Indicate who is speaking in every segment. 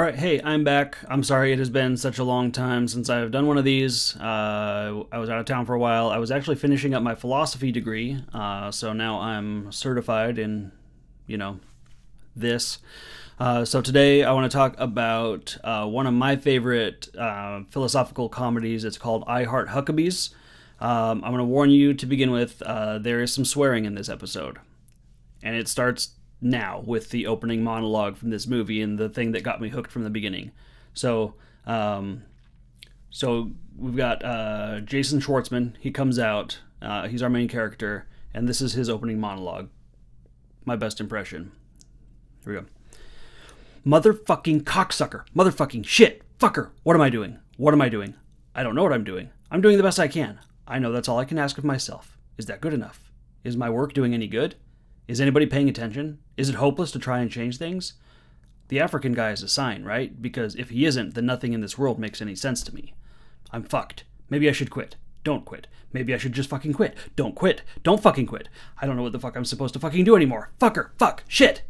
Speaker 1: right, hey, I'm back. I'm sorry it has been such a long time since I've done one of these. I was out of town for a while. I was actually finishing up my philosophy degree, so now I'm certified in, you know, this. So today I want to talk about one of my favorite philosophical comedies. It's called I Heart Huckabees. I'm going to warn you to begin with, there is some swearing in this episode. And it starts now with the opening monologue from this movie and the thing that got me hooked from the beginning. So we've got Jason Schwartzman. He comes out. He's our main character, and this is his opening monologue. My best impression. Here we go. Motherfucking cocksucker. Motherfucking shit. Fucker. What am I doing? What am I doing? I don't know what I'm doing. I'm doing the best I can. I know that's all I can ask of myself. Is that good enough? Is my work doing any good? Is anybody paying attention? Is it hopeless to try and change things? The African guy is a sign, right? Because if he isn't, then nothing in this world makes any sense to me. I'm fucked. Maybe I should quit. Don't quit. Maybe I should just fucking quit. Don't quit. Don't fucking quit. I don't know what the fuck I'm supposed to fucking do anymore. Fucker. Fuck. Shit.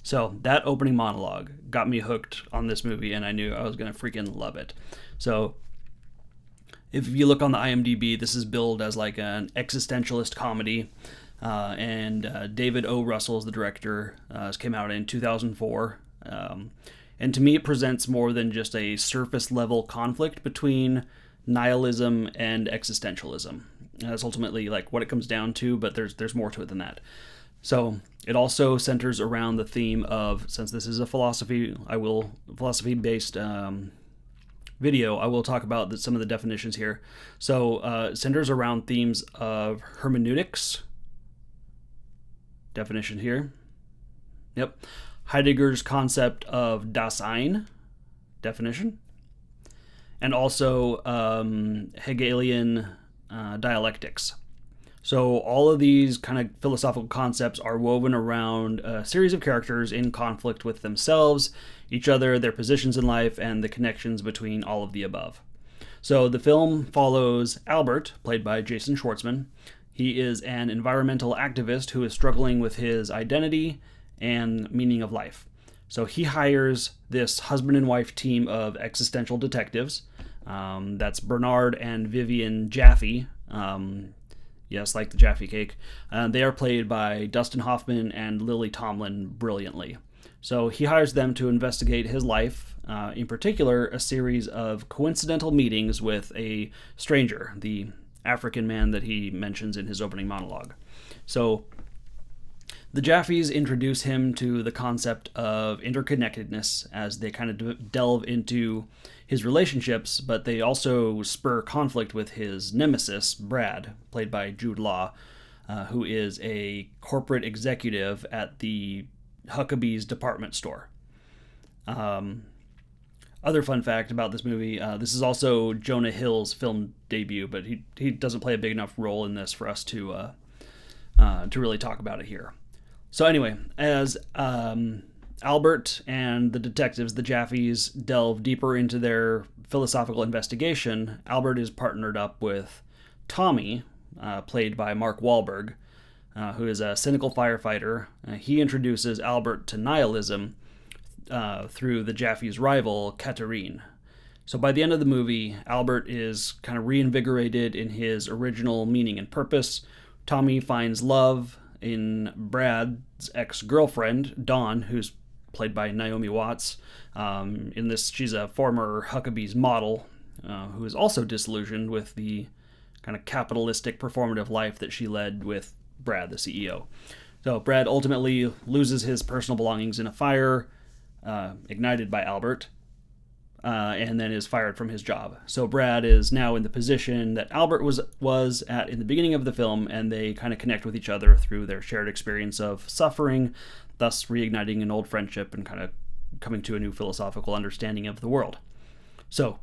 Speaker 1: So that opening monologue got me hooked on this movie, and I knew I was going to freaking love it. So if you look on the IMDb, this is billed as like an existentialist comedy. And David O. Russell is the director. This came out in 2004. And to me, it presents more than just a surface level conflict between nihilism and existentialism. And that's ultimately like what it comes down to, but there's more to it than that. So it also centers around the theme of, since this is a philosophy-based video, I will talk about some of the definitions here. So it centers around themes of hermeneutics. Definition here. Yep. Heidegger's concept of Dasein. Definition. And also Hegelian Dialectics. So all of these kind of philosophical concepts are woven around a series of characters in conflict with themselves, each other, their positions in life, and the connections between all of the above. So the film follows Albert, played by Jason Schwartzman. He is an environmental activist who is struggling with his identity and meaning of life. So he hires this husband and wife team of existential detectives. That's Bernard and Vivian Jaffe. Yes, like the Jaffe Cake. They are played by Dustin Hoffman and Lily Tomlin brilliantly. So he hires them to investigate his life, in particular, a series of coincidental meetings with a stranger, the African man that he mentions in his opening monologue. So the Jaffes introduce him to the concept of interconnectedness as they kind of delve into his relationships, but they also spur conflict with his nemesis, Brad, played by Jude Law, who is a corporate executive at the Huckabee's department store. Other fun fact about this movie, this is also Jonah Hill's film debut, but he doesn't play a big enough role in this for us to really talk about it here. So anyway, as Albert and the detectives, the Jaffes, delve deeper into their philosophical investigation, Albert is partnered up with Tommy, played by Mark Wahlberg, who is a cynical firefighter. He introduces Albert to nihilism through the Jaffe's rival, Katerine. So by the end of the movie, Albert is kind of reinvigorated in his original meaning and purpose. Tommy finds love in Brad's ex-girlfriend, Dawn, who's played by Naomi Watts. In this, she's a former Huckabee's model who is also disillusioned with the kind of capitalistic performative life that she led with Brad, the CEO. So Brad ultimately loses his personal belongings in a fire ignited by Albert, and then is fired from his job. So Brad is now in the position that Albert was at in the beginning of the film, and they kind of connect with each other through their shared experience of suffering, thus reigniting an old friendship and kind of coming to a new philosophical understanding of the world. So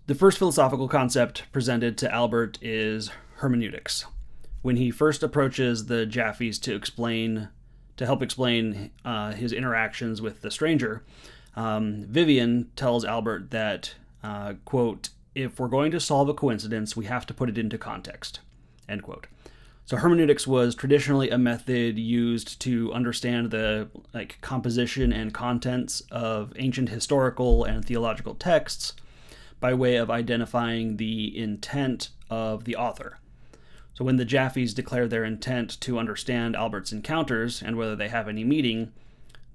Speaker 1: the first philosophical concept presented to Albert is hermeneutics. When he first approaches the Jaffes to help explain his interactions with the stranger, Vivian tells Albert that, quote, if we're going to solve a coincidence, we have to put it into context, end quote. So hermeneutics was traditionally a method used to understand the composition and contents of ancient historical and theological texts by way of identifying the intent of the author. So when the Jaffes declare their intent to understand Albert's encounters and whether they have any meaning,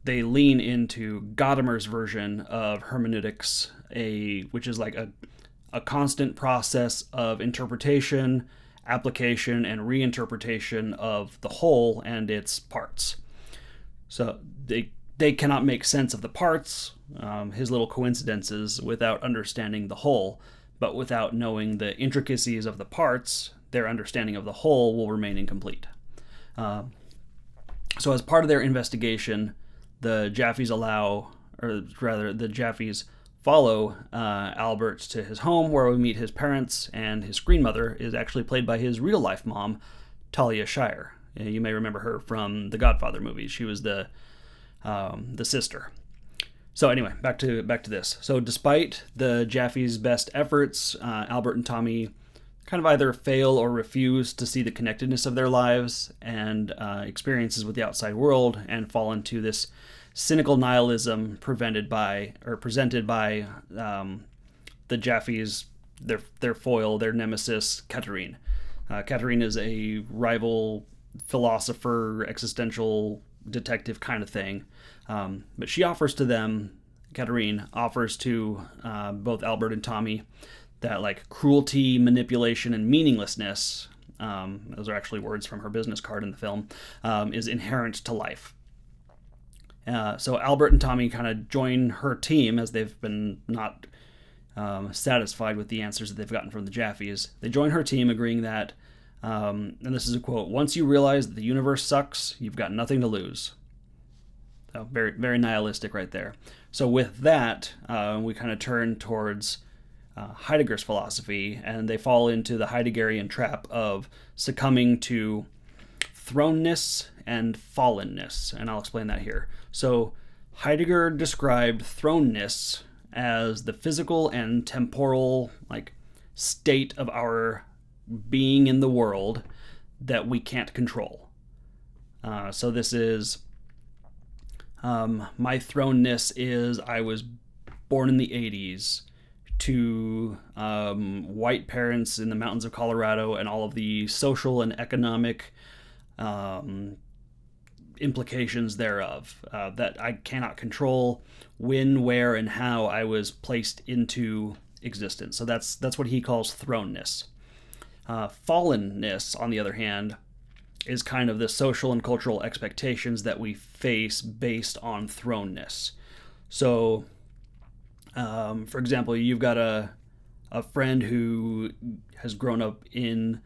Speaker 1: they lean into Gadamer's version of hermeneutics, which is like a constant process of interpretation, application, and reinterpretation of the whole and its parts. So they cannot make sense of the parts, his little coincidences, without understanding the whole. But without knowing the intricacies of the parts, their understanding of the whole will remain incomplete. So as part of their investigation, the Jaffes follow Albert to his home, where we meet his parents, and his screen mother is actually played by his real-life mom, Talia Shire. You may remember her from the Godfather movies. She was the sister. So anyway, back to this. So despite the Jaffes' best efforts, Albert and Tommy kind of either fail or refuse to see the connectedness of their lives and experiences with the outside world, and fall into this cynical nihilism presented by the Jaffes, their foil, their nemesis, Catherine. Catherine is a rival philosopher, existential detective kind of thing. But she offers to them, Catherine offers to both Albert and Tommy that cruelty, manipulation, and meaninglessness, those are actually words from her business card in the film, is inherent to life. So Albert and Tommy kind of join her team as they've been not satisfied with the answers that they've gotten from the Jaffes. They join her team, agreeing that, and this is a quote, "Once you realize that the universe sucks, you've got nothing to lose." So very, very nihilistic right there. So with that, we kind of turn towards Heidegger's philosophy, and they fall into the Heideggerian trap of succumbing to thrownness and fallenness, and I'll explain that here. So Heidegger described thrownness as the physical and temporal state of our being in the world that we can't control. So this is my thrownness is I was born in the 80s to white parents in the mountains of Colorado, and all of the social and economic implications thereof that I cannot control when, where, and how I was placed into existence. So that's what he calls thrownness. Fallenness, on the other hand, is kind of the social and cultural expectations that we face based on thrownness. So, for example, you've got a friend who has grown up in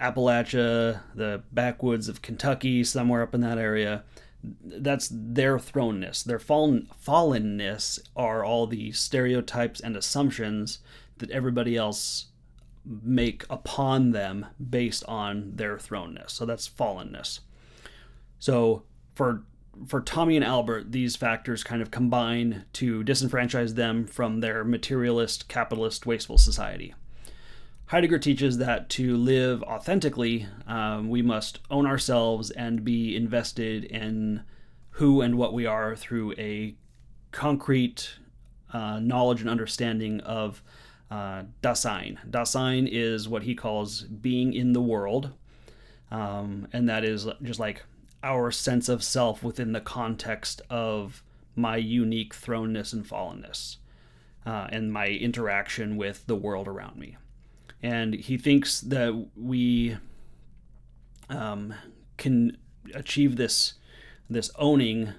Speaker 1: Appalachia, the backwoods of Kentucky, somewhere up in that area. That's their thrownness. Their fallenness are all the stereotypes and assumptions that everybody else make upon them based on their thrownness. So that's fallenness. So for Tommy and Albert, these factors kind of combine to disenfranchise them from their materialist, capitalist, wasteful society. Heidegger teaches that to live authentically, we must own ourselves and be invested in who and what we are through a concrete knowledge and understanding of Dasein. Dasein is what he calls being in the world, and that is just our sense of self within the context of my unique thrownness and fallenness, and my interaction with the world around me. And he thinks that we can achieve this owning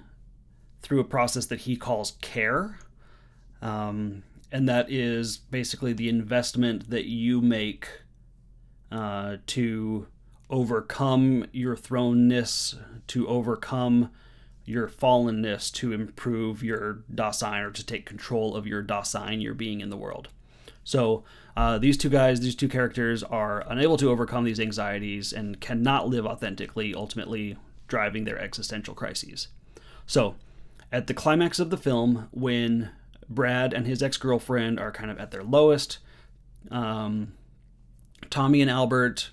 Speaker 1: through a process that he calls care, and that is basically the investment that you make to overcome your thrownness, to overcome your fallenness, to improve your Dasein, or to take control of your Dasein, your being in the world. So these two characters are unable to overcome these anxieties and cannot live authentically, ultimately driving their existential crises. So at the climax of the film, when Brad and his ex-girlfriend are kind of at their lowest, Tommy and Albert,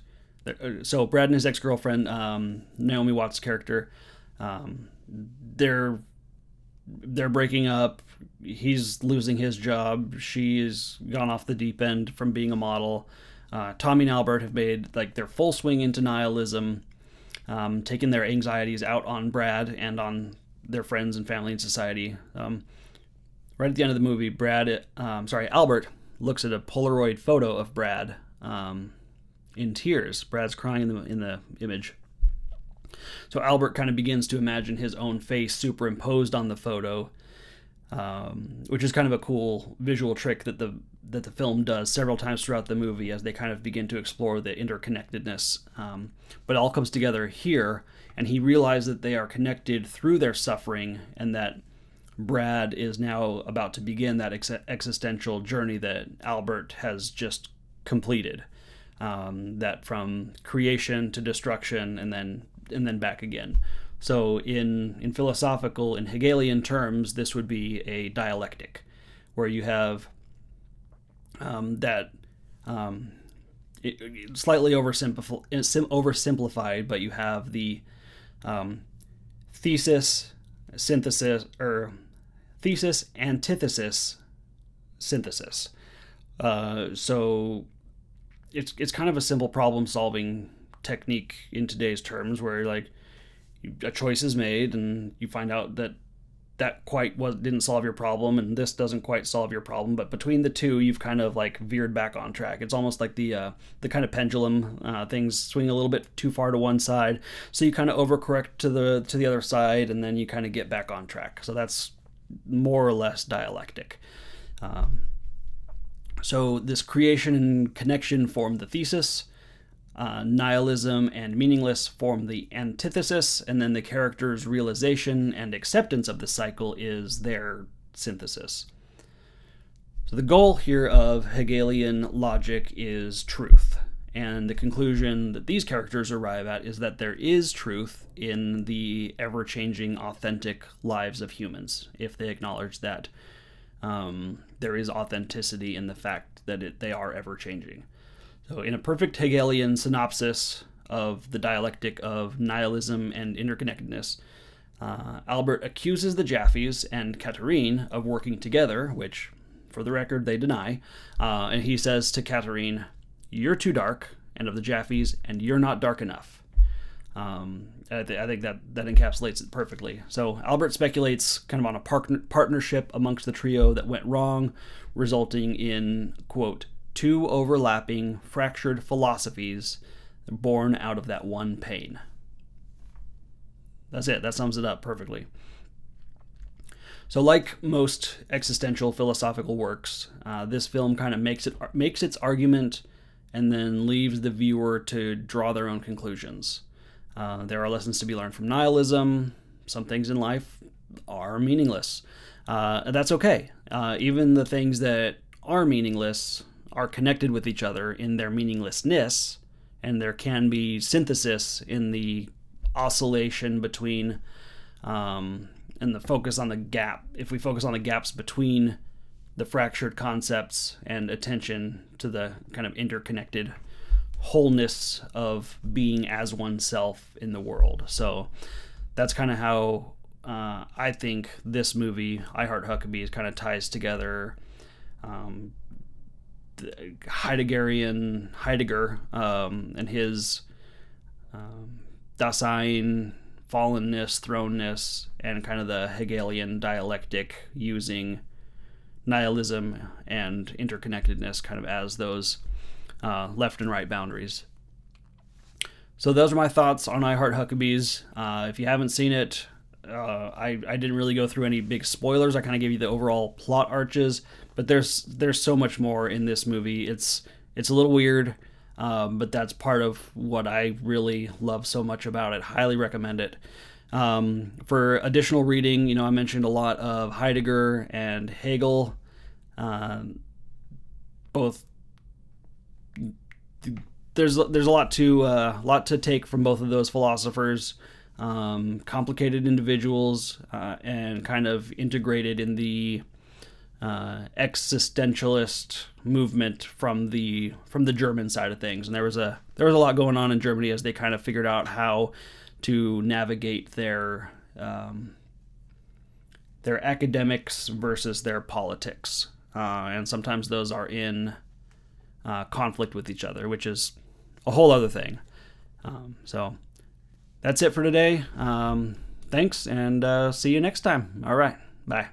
Speaker 1: So Brad and his ex-girlfriend, Naomi Watts' character, they're breaking up. He's losing his job. She's gone off the deep end from being a model. Tommy and Albert have made like their full swing into nihilism, taking their anxieties out on Brad and on their friends and family and society. Right at the end of the movie, Albert looks at a Polaroid photo of Brad in tears. Brad's crying in the image. So Albert kind of begins to imagine his own face superimposed on the photo, which is kind of a cool visual trick that the film does several times throughout the movie as they kind of begin to explore the interconnectedness. But it all comes together here, and he realizes that they are connected through their suffering, and that Brad is now about to begin that existential journey that Albert has just completed. That from creation to destruction and then back again. So in philosophical, in Hegelian terms, this would be a dialectic, where you have slightly oversimplified, but you have the thesis, antithesis, synthesis. So it's kind of a simple problem-solving technique in today's terms, where like a choice is made and you find out that didn't solve your problem, and this doesn't quite solve your problem, but between the two you've kind of like veered back on track. It's almost like the kind of pendulum, things swing a little bit too far to one side, so you kind of overcorrect to the other side, and then you kind of get back on track. So that's more or less dialectic. So this creation and connection form the thesis, nihilism and meaningless form the antithesis, and then the character's realization and acceptance of the cycle is their synthesis. So the goal here of Hegelian logic is truth, and the conclusion that these characters arrive at is that there is truth in the ever-changing, authentic lives of humans, if they acknowledge that there is authenticity in the fact that they are ever-changing. So in a perfect Hegelian synopsis of the dialectic of nihilism and interconnectedness, Albert accuses the Jaffes and Catherine of working together, which, for the record, they deny, and he says to Catherine, "You're too dark," and of the Jaffes, "and you're not dark enough." I think that encapsulates it perfectly. So Albert speculates kind of on a partnership amongst the trio that went wrong, resulting in, quote, "two overlapping, fractured philosophies born out of that one pain." That's it. That sums it up perfectly. So like most existential philosophical works, this film kind of makes its argument and then leaves the viewer to draw their own conclusions. There are lessons to be learned from nihilism. Some things in life are meaningless. And that's okay. Even the things that are meaningless are connected with each other in their meaninglessness, and there can be synthesis in the oscillation between and the focus on the gap. If we focus on the gaps between the fractured concepts and attention to the kind of interconnected wholeness of being as oneself in the world. So that's kind of how I think this movie, I Heart Huckabee, kind of ties together Heidegger and his Dasein, fallenness, thrownness, and kind of the Hegelian dialectic using nihilism and interconnectedness kind of as those left and right boundaries. So those are my thoughts on I Heart Huckabees. If you haven't seen it, I didn't really go through any big spoilers. I kind of gave you the overall plot arches, but there's so much more in this movie. It's a little weird, but that's part of what I really love so much about it. Highly recommend it. For additional reading, I mentioned a lot of Heidegger and Hegel. Both there's a lot to take from both of those philosophers. Complicated individuals, and kind of integrated in the existentialist movement from the German side of things, and there was a lot going on in Germany as they kind of figured out how to navigate their academics versus their politics, and sometimes those are in conflict with each other, which is a whole other thing. So that's it for today. Thanks, and see you next time. All right, bye.